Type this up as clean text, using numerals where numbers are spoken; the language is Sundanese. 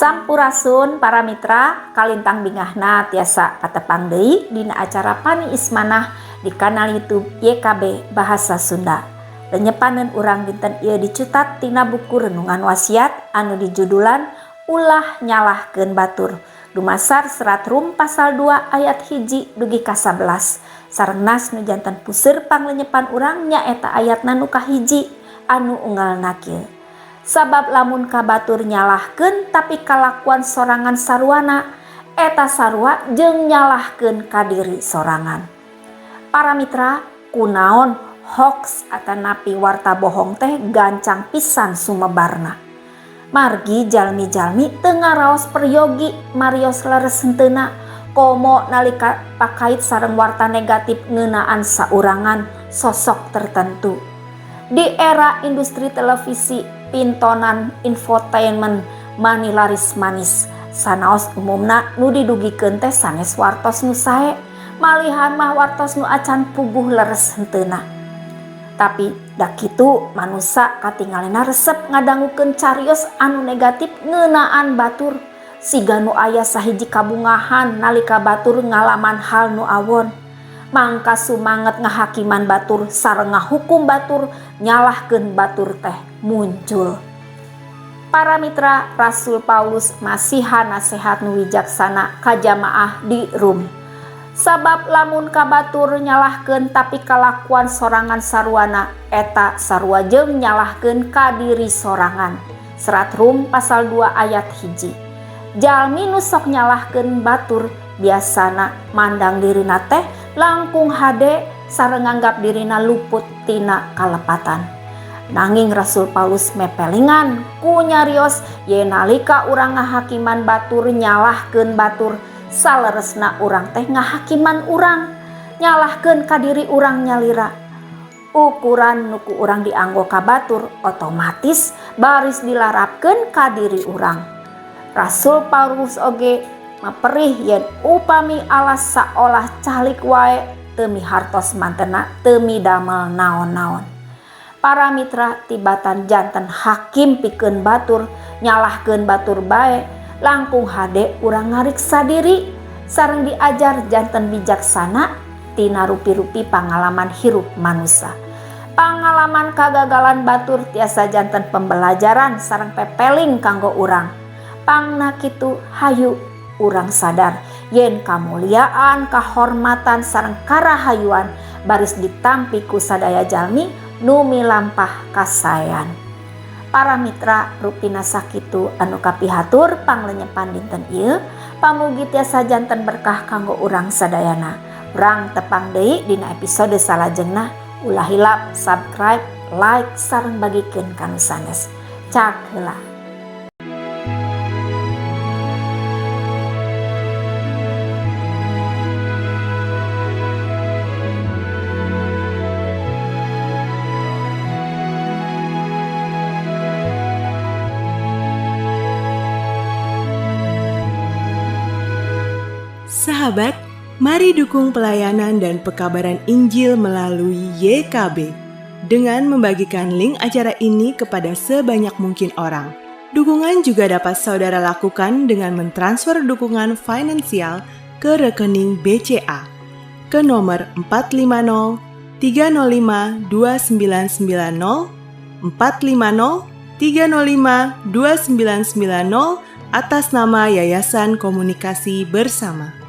Sampurasun para mitra kalintang bingahna tiasa katepang deui dina acara Pani Ismanah di kanal YouTube YKB Bahasa Sunda. Lenyepaneun urang dinten ieu dicutat tina buku renungan wasiat anu dijudulan Ulah Nyalahkeun Batur. Dumasar Serat Rum pasal 2 ayat 1 dugi ka 11. Sareng nas nu janten puseur panglenyepan urang nyaeta ayatna nu kahiji anu unggalna kieu. Sabab lamun ka batur nyalahkeun tapi kalakuan sorangan sarwana, eta sarua jeung nyalahkeun ka diri sorangan. Para mitra, kunaon hoax atanapi warta bohong teh gancang pisan sumebarna. Margi jalmi-jalmi teu ngaraos peryogi marios leres henteuna komo nalika pakait sareng warta negatif ngeunaan saurangan sosok tertentu. Di era industri televisi, pintonan, infotainment, manilaris manis, sanaos umumna nu didugikeun teh sanes wartos nu sae, malihan mah wartos nu acan puguh leres henteuna. Tapi da kitu manusa katingalena resep ngadangukeun carios anu negatif ngeunaan batur, siga nu aya sahiji kabungahan nalika batur ngalaman hal nu awon. Mangka sumanget ngahakiman batur sareng ngahukum batur, nyalahkeun batur teh muncul. Para mitra, Rasul Paulus masihan nasehat nu wijaksana ka jamaah di Rum. Sabab lamun ka batur nyalahkeun tapi kalakuan sorangan sarwana, eta sarua jeung nyalahkeun ka diri sorangan. Serat Rum pasal 2 ayat 1. Jalmi nu sok nyalahkeun batur biasana mandang dirina teh langkung hade sareng nganggap dirina luput tina kalepatan. Nanging Rasul Paulus mepelingan ku nyarios yen nalika urang ngahakiman batur nyalahkeun batur, saleresna urang teh ngahakiman urang, nyalahkeun ka diri urang nyalira. Ukuran nuku urang dianggo ka batur otomatis baris dilarapkeun ka diri urang. Rasul Paulus oge maperih yen upami alas saolah calik wae teu mihartos mantena teu midamel naon-naon. Para mitra, tibatan janten hakim pikeun batur nyalahkeun batur bae, langkung hade urang ngariksa diri sareng diajar janten bijaksana tina rupi-rupi pangalaman hirup manusia. Pangalaman kagagalan batur tiasa janten pembelajaran sareng pepeling kanggo urang. Pangna kitu hayu urang sadar yen kamuliaan, kahormatan sareng karahayuan baris ditampi ku sadaya jalmi nu milampah kasaean. Para mitra, rupina sakitu anu kapihatur panglenyepan dinten ieu, pamugi tiasa janten berkah kanggo urang sadayana. Urang tepang deui dina episode salajengna. Ulah hilap subscribe, like sareng bagikeun ka nu sanes. Cak heula. Sahabat, mari dukung pelayanan dan pekabaran Injil melalui YKB dengan membagikan link acara ini kepada sebanyak mungkin orang. Dukungan juga dapat saudara lakukan dengan mentransfer dukungan finansial ke rekening BCA ke nomor 450 305 2990 450 305 2990 atas nama Yayasan Komunikasi Bersama.